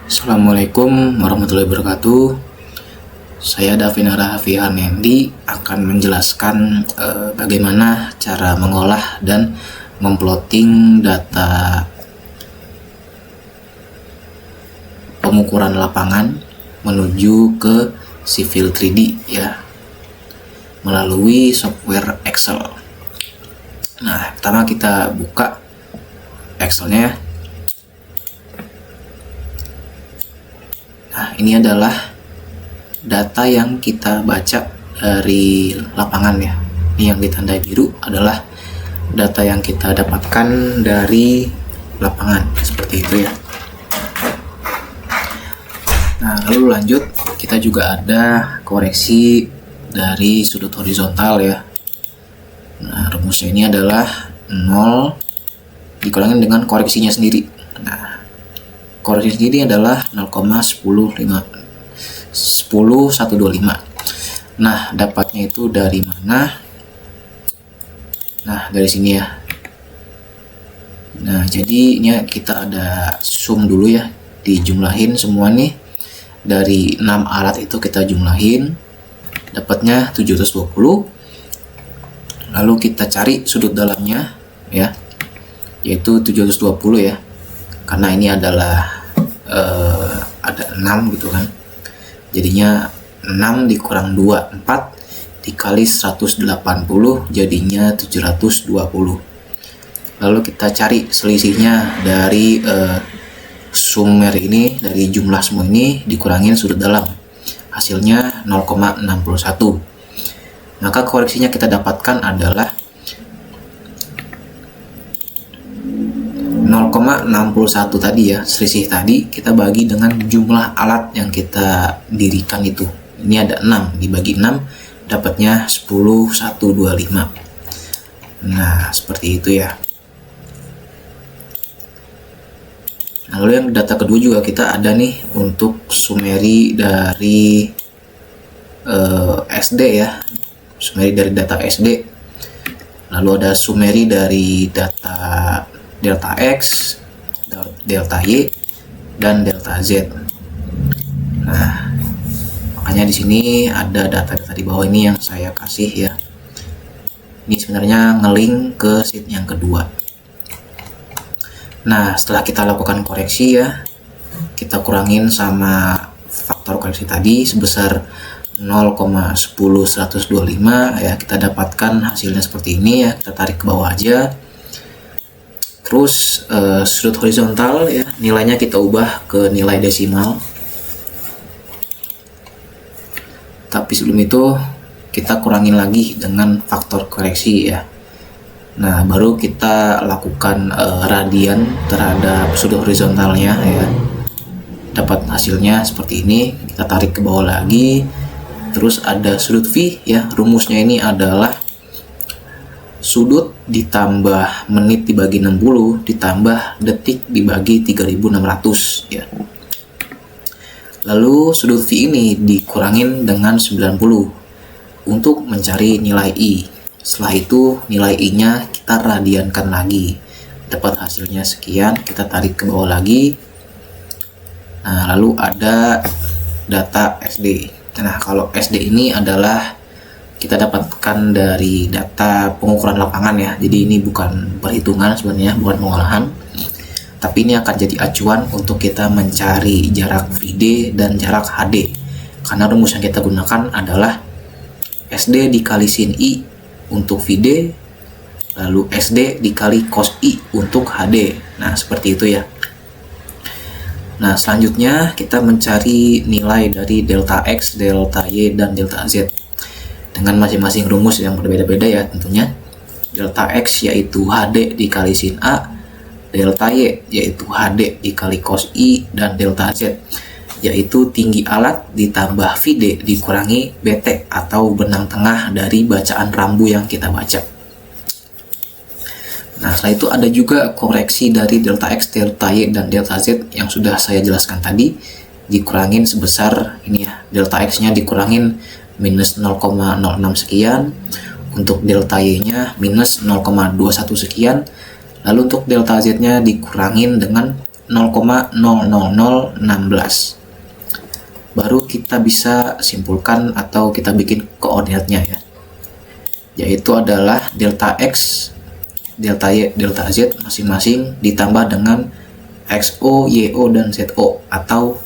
Assalamualaikum warahmatullahi wabarakatuh. Saya Davin Arahafi Hanendi akan menjelaskan bagaimana cara mengolah dan memplotting data pengukuran lapangan menuju ke Civil 3D ya, melalui software Excel. Nah, pertama kita buka Excelnya ya. Nah, ini adalah data yang kita baca dari lapangan ya. Ini yang ditandai biru adalah data yang kita dapatkan dari lapangan, seperti itu ya. Nah, lalu lanjut, kita juga ada koreksi dari sudut horizontal ya. Nah, rumusnya ini adalah 0 dikurangin dengan koreksinya sendiri. Nah, koreksi sendiri adalah 0,10125. Nah, dapatnya itu dari mana? Nah, dari sini ya. Nah, jadi ini kita ada sum dulu ya, dijumlahin semua nih. Dari 6 alat itu kita jumlahin, dapatnya 720. Lalu kita cari sudut dalamnya ya, yaitu 720 ya. Karena ini adalah ada 6 gitu kan, jadinya 6 dikurang 2, 4 dikali 180 jadinya 720. Lalu kita cari selisihnya dari sumer ini, dari jumlah semua ini dikurangin sudut dalam, hasilnya 0,61. Maka koreksinya kita dapatkan adalah 0,61 tadi ya, selisih tadi kita bagi dengan jumlah alat yang kita dirikan itu. Ini ada 6, dibagi 6 dapatnya 10,125. Nah, seperti itu ya. Nah, lalu yang data kedua juga kita ada nih untuk summary dari SD ya. Summary dari data SD. Lalu ada summary dari data delta X, delta Y, dan delta Z. Nah, makanya di sini ada data-data di bawah ini yang saya kasih ya. Ini sebenarnya ngelink ke sheet yang kedua. Nah, setelah kita lakukan koreksi ya, kita kurangin sama faktor koreksi tadi sebesar 0,10125 ya, kita dapatkan hasilnya seperti ini ya. Kita tarik ke bawah aja. Terus sudut horizontal ya, nilainya kita ubah ke nilai desimal. Tapi sebelum itu kita kurangin lagi dengan faktor koreksi ya. Nah, baru kita lakukan radian terhadap sudut horizontalnya ya. Dapat hasilnya seperti ini. Kita tarik ke bawah lagi. Terus ada sudut V ya. Rumusnya ini adalah sudut ditambah menit dibagi 60 ditambah detik dibagi 3600 ya. Lalu sudut V ini dikurangin dengan 90 untuk mencari nilai I. Setelah itu nilai I-nya kita radiankan lagi. Dapat hasilnya sekian, kita tarik ke bawah lagi. Nah, lalu ada data SD. Nah, kalau SD ini adalah kita dapatkan dari data pengukuran lapangan ya. Jadi ini bukan perhitungan sebenarnya, bukan pengolahan. Tapi ini akan jadi acuan untuk kita mencari jarak VD dan jarak HD. Karena rumus yang kita gunakan adalah SD dikali sin I untuk VD, lalu SD dikali cos I untuk HD. Nah, seperti itu ya. Nah, selanjutnya kita mencari nilai dari delta X, delta Y, dan delta Z dengan masing-masing rumus yang berbeda-beda ya tentunya. Delta X yaitu HD dikali sin A, delta Y yaitu HD dikali cos I, dan delta Z yaitu tinggi alat ditambah VD dikurangi BT atau benang tengah dari bacaan rambu yang kita baca. Nah, setelah itu ada juga koreksi dari delta X, delta Y, dan delta Z yang sudah saya jelaskan tadi, dikurangin sebesar ini ya. Delta X nya dikurangin minus 0,06 sekian, untuk delta Y nya minus 0,21 sekian, lalu untuk delta Z nya dikurangin dengan 0,00016. Baru kita bisa simpulkan atau kita bikin koordinatnya ya, yaitu adalah delta X, delta Y, delta Z masing-masing ditambah dengan XO, YO, dan ZO atau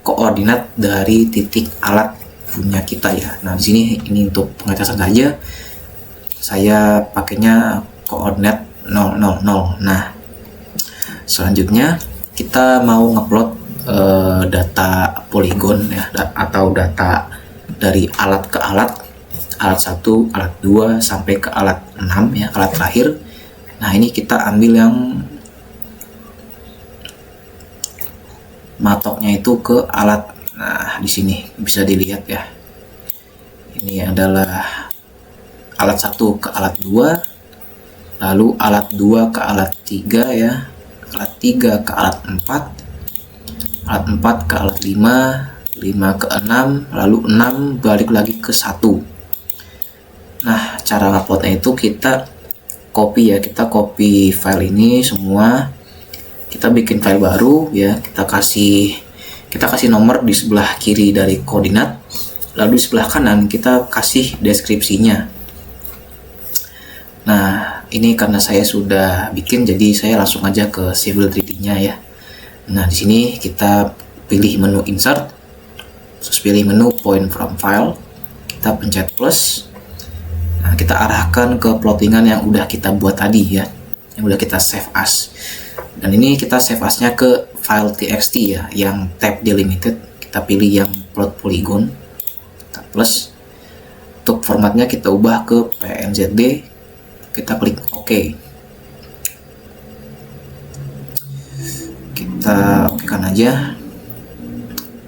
koordinat dari titik alat punya kita ya. Nah, di sini ini untuk pengecasan saja saya pakainya koordinat 000. Nah, selanjutnya kita mau ngupload data poligon ya, atau data dari alat ke alat 1, alat 2 sampai ke alat 6 ya, alat terakhir. Nah, ini kita ambil yang matoknya itu ke alat. Nah, di sini bisa dilihat ya. Ini adalah alat 1 ke alat 2, lalu alat 2 ke alat 3 ya, alat 3 ke alat 4, alat 4 ke alat 5, 5 ke 6, lalu 6 balik lagi ke 1. Nah, cara uploadnya itu kita copy ya, kita copy file ini semua, kita bikin file baru ya, kita kasih nomor di sebelah kiri dari koordinat, lalu di sebelah kanan kita kasih deskripsinya. Nah, ini karena saya sudah bikin, jadi saya langsung aja ke Civil 3D-nya ya. Nah, di sini kita pilih menu insert, terus pilih menu point from file, kita pencet plus. Nah, kita arahkan ke plottingan yang udah kita buat tadi ya, yang udah kita save as. Dan ini kita save as-nya ke file txt ya, yang tab delimited. Kita pilih yang plot polygon, kita plus. Untuk formatnya kita ubah ke PNZD, kita klik OK. Kita okekan aja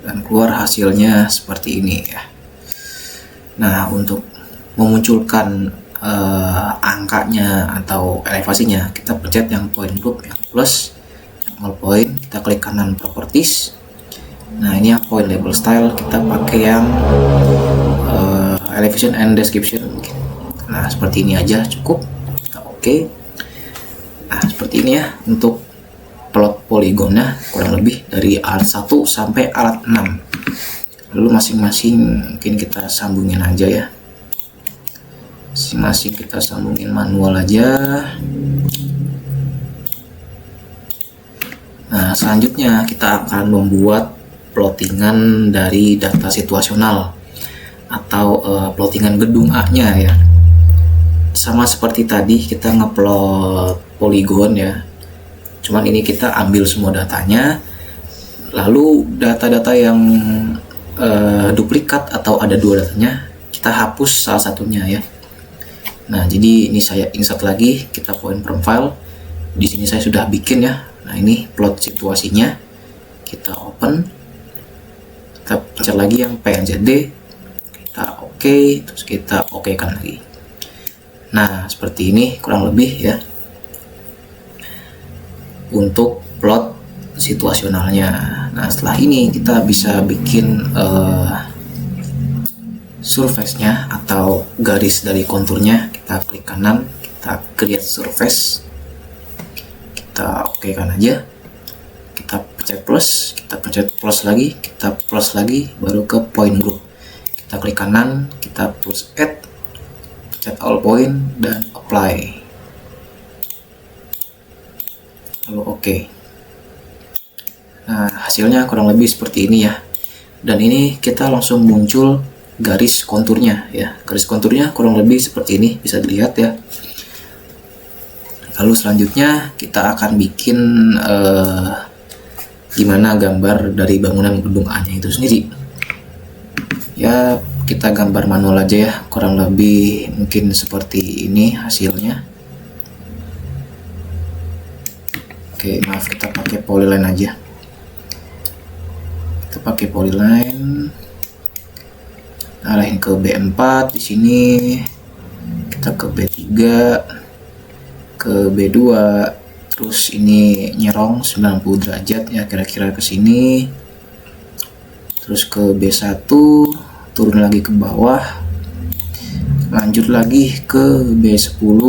dan keluar hasilnya seperti ini ya. Nah, untuk memunculkan angkanya atau elevasinya, kita pencet yang point group, yang plus, yang all point, kita klik kanan properties. Nah, ini yang point label style, kita pakai yang elevation and description mungkin. Nah, seperti ini aja cukup. Kita oke. Nah, seperti ini ya untuk plot poligonnya, kurang lebih dari alat 1 sampai alat 6. Lalu masing-masing mungkin kita sambungin aja ya, masing-masing kita sambungin manual aja. Nah, selanjutnya kita akan membuat plottingan dari data situasional atau plottingan gedung A nya ya. Sama seperti tadi kita ngeplot poligon ya, cuman ini kita ambil semua datanya, lalu data-data yang duplikat atau ada dua datanya kita hapus salah satunya ya. Nah, jadi ini saya insert lagi, kita point from file. Di sini saya sudah bikin ya. Nah, ini plot situasinya, kita open, kita pencet lagi yang PNZD, kita oke, terus kita okekan lagi. Nah, seperti ini kurang lebih ya untuk plot situasionalnya. Nah, setelah ini kita bisa bikin surface-nya atau garis dari konturnya. Kita klik kanan, kita create surface, kita okekan aja, kita pencet plus, kita pencet plus lagi, kita plus lagi, baru ke point group. Kita klik kanan, kita push add, pencet all point dan apply, lalu oke. Nah, hasilnya kurang lebih seperti ini ya. Dan ini kita langsung muncul garis konturnya ya. Garis konturnya kurang lebih seperti ini, bisa dilihat ya. Lalu selanjutnya kita akan bikin gimana gambar dari bangunan gedung A nya itu sendiri ya. Kita gambar manual aja ya, kurang lebih mungkin seperti ini hasilnya. Oke, maaf, kita pakai polyline aja. Kita pakai polyline, arahin ke B4 di sini, kita ke B3, ke B2, terus ini nyerong 90 derajat ya, kira-kira ke sini, terus ke B1, turun lagi ke bawah, lanjut lagi ke B10,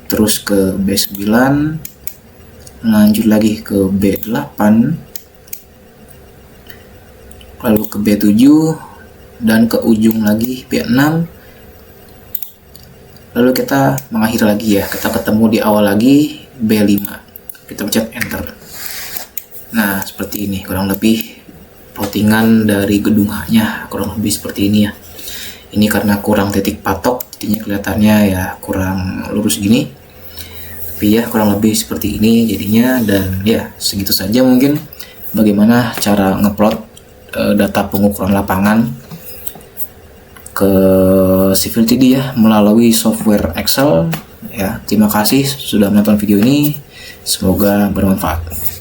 terus ke B9, lanjut lagi ke B8, lalu ke B7, dan ke ujung lagi B6, lalu kita mengakhiri lagi ya, kita ketemu di awal lagi B5, kita pencet enter. Nah seperti ini kurang lebih plottingan dari gedung H-nya, kurang lebih seperti ini ya. Ini karena kurang titik patok, jadinya kelihatannya ya kurang lurus gini, tapi ya kurang lebih seperti ini jadinya. Dan ya segitu saja mungkin bagaimana cara ngeplot data pengukuran lapangan ke Civil 3D ya melalui software Excel ya. Terima kasih sudah menonton video ini, semoga bermanfaat.